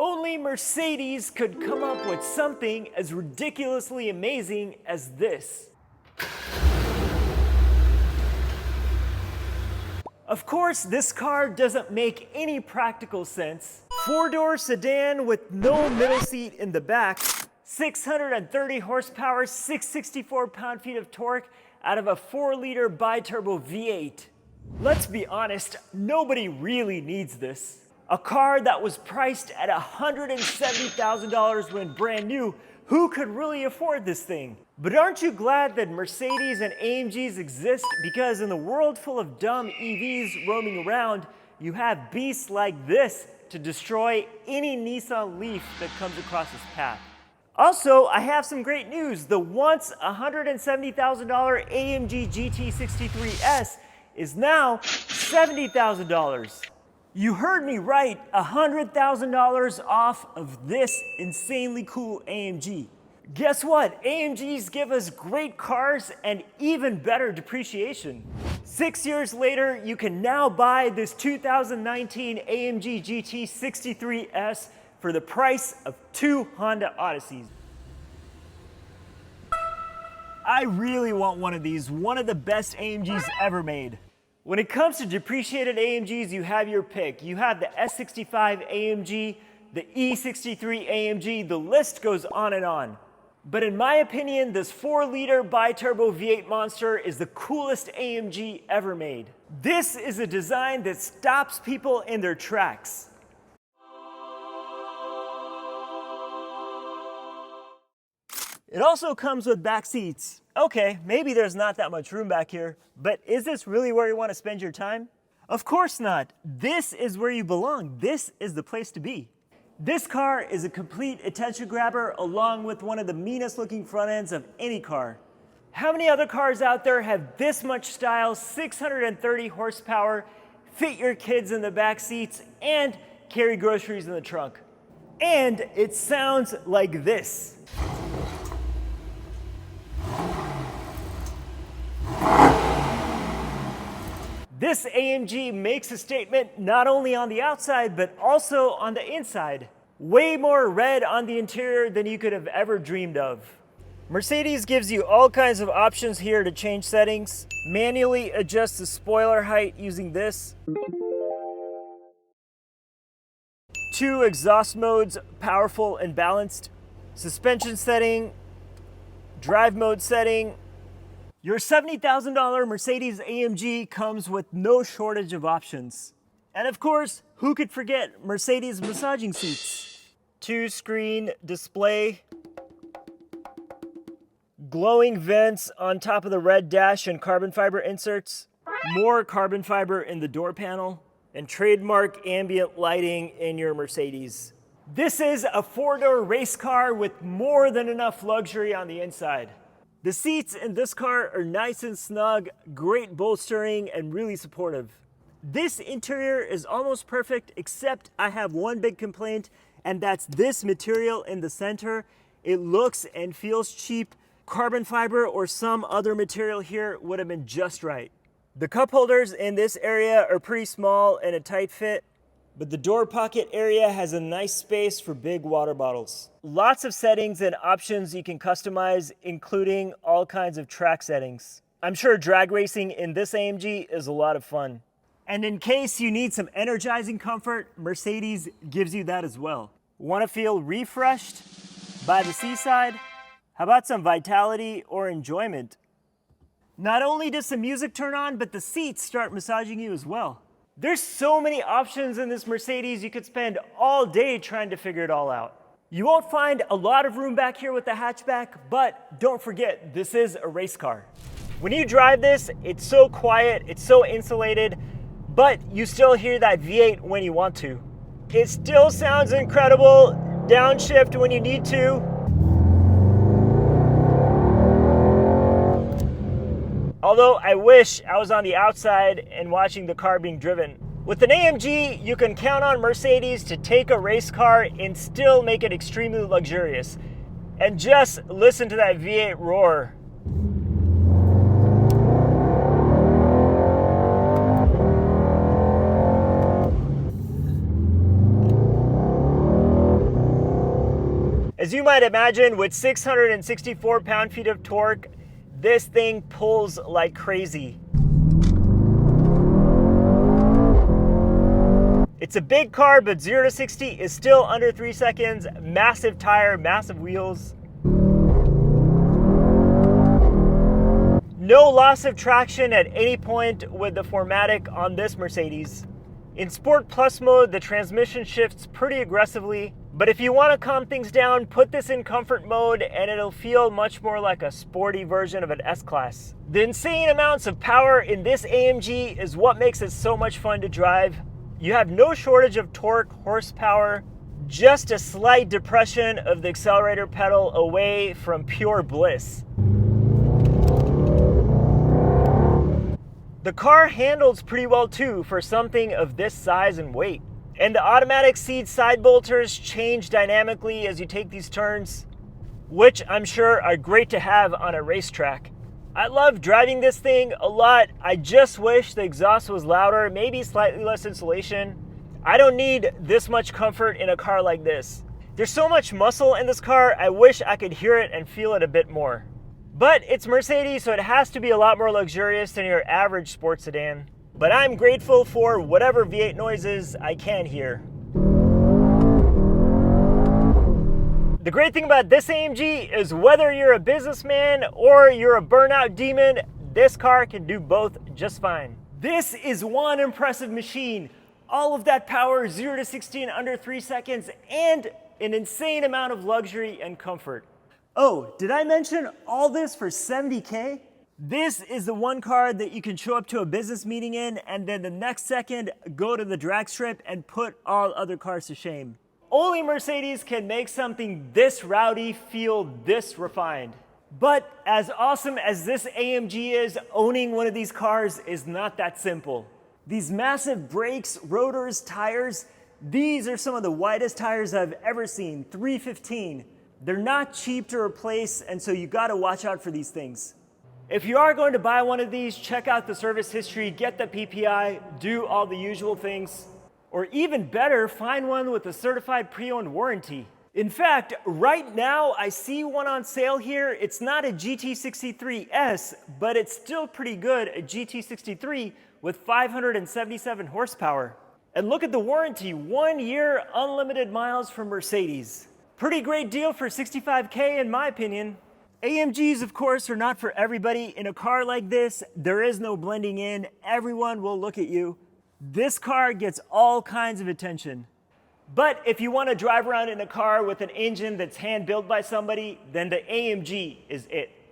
Only Mercedes could come up with something as ridiculously amazing as this. Of course, this car doesn't make any practical sense. Four-door sedan with no middle seat in the back, 630 horsepower, 664 pound-feet of torque out of a 4-liter bi-turbo V8. Let's be honest, nobody really needs this. A car that was priced at $170,000 when brand new, who could really afford this thing? But aren't you glad that Mercedes and AMGs exist? Because in the world full of dumb EVs roaming around, you have beasts like this to destroy any Nissan Leaf that comes across its path. Also, I have some great news. The once $170,000 AMG GT 63S is now $70,000. You heard me right, $100,000 off of this insanely cool AMG. Guess what? AMGs give us great cars and even better depreciation. 6 years later, you can now buy this 2019 AMG GT 63S for the price of 2 Honda Odysseys. I really want one of these, one of the best AMGs ever made. When it comes to depreciated AMGs, you have your pick. You have the S65 AMG, the E63 AMG, the list goes on and on. But in my opinion, this 4-liter bi-turbo V8 monster is the coolest AMG ever made. This is a design that stops people in their tracks. It also comes with back seats. Okay, maybe there's not that much room back here, but is this really where you want to spend your time? Of course not. This is where you belong. This is the place to be. This car is a complete attention grabber along with one of the meanest looking front ends of any car. How many other cars out there have this much style, 630 horsepower, fit your kids in the back seats, and carry groceries in the trunk? And it sounds like this. This AMG makes a statement not only on the outside, but also on the inside. Way more red on the interior than you could have ever dreamed of. Mercedes gives you all kinds of options here to change settings. Manually adjust the spoiler height using this. 2 exhaust modes, powerful and balanced. Suspension setting, drive mode setting. Your $70,000 Mercedes AMG comes with no shortage of options. And of course, who could forget Mercedes massaging seats? 2-screen display, glowing vents on top of the red dash and carbon fiber inserts, more carbon fiber in the door panel, and trademark ambient lighting in your Mercedes. This is a 4-door race car with more than enough luxury on the inside. The seats in this car are nice and snug, great bolstering, and really supportive. This interior is almost perfect, except I have one big complaint, and that's this material in the center. It looks and feels cheap. Carbon fiber or some other material here would have been just right. The cup holders in this area are pretty small and a tight fit, but the door pocket area has a nice space for big water bottles. Lots of settings and options you can customize, including all kinds of track settings. I'm sure drag racing in this AMG is a lot of fun. And in case you need some energizing comfort, Mercedes gives you that as well. Want to feel refreshed by the seaside? How about some vitality or enjoyment? Not only does the music turn on, but the seats start massaging you as well. There's so many options in this Mercedes, you could spend all day trying to figure it all out. You won't find a lot of room back here with the hatchback, but don't forget, this is a race car. When you drive this, it's so quiet, it's so insulated, but you still hear that V8 when you want to. It still sounds incredible, downshift when you need to. Although I wish I was on the outside and watching the car being driven. With an AMG, you can count on Mercedes to take a race car and still make it extremely luxurious. And just listen to that V8 roar. As you might imagine, with 664 pound-feet of torque, this thing pulls like crazy. It's a big car, but 0 to 60 is still under 3 seconds. Massive tire, massive wheels. No loss of traction at any point with the 4MATIC on this Mercedes. In Sport Plus mode, the transmission shifts pretty aggressively, but if you want to calm things down, put this in comfort mode and it'll feel much more like a sporty version of an S-Class. The insane amounts of power in this AMG is what makes it so much fun to drive. You have no shortage of torque, horsepower, just a slight depression of the accelerator pedal away from pure bliss. The car handles pretty well too for something of this size and weight. And the automatic seat side bolters change dynamically as you take these turns, which I'm sure are great to have on a racetrack. I love driving this thing a lot. I just wish the exhaust was louder, maybe slightly less insulation. I don't need this much comfort in a car like this. There's so much muscle in this car, I wish I could hear it and feel it a bit more. But it's Mercedes, so it has to be a lot more luxurious than your average sports sedan. But I'm grateful for whatever V8 noises I can hear. The great thing about this AMG is whether you're a businessman or you're a burnout demon, this car can do both just fine. This is one impressive machine. All of that power, 0 to 60 in under 3 seconds, and an insane amount of luxury and comfort. Oh, did I mention all this for $70K? This is the one car that you can show up to a business meeting in and then the next second go to the drag strip and put all other cars to shame. Only Mercedes can make something this rowdy feel this refined. But as awesome as this AMG is, owning one of these cars is not that simple. These massive brakes, rotors, tires, these are some of the widest tires I've ever seen, 315. They're not cheap to replace, and so you gotta watch out for these things. If you are going to buy one of these, check out the service history, get the PPI, do all the usual things. Or even better, find one with a certified pre-owned warranty. In fact, right now I see one on sale here. It's not a GT63S, but it's still pretty good, a GT63 with 577 horsepower. And look at the warranty, 1 year unlimited miles from Mercedes. Pretty great deal for $65K in my opinion. AMGs, of course, are not for everybody. In a car like this, there is no blending in. Everyone will look at you. This car gets all kinds of attention. But if you want to drive around in a car with an engine that's hand-built by somebody, then the AMG is it.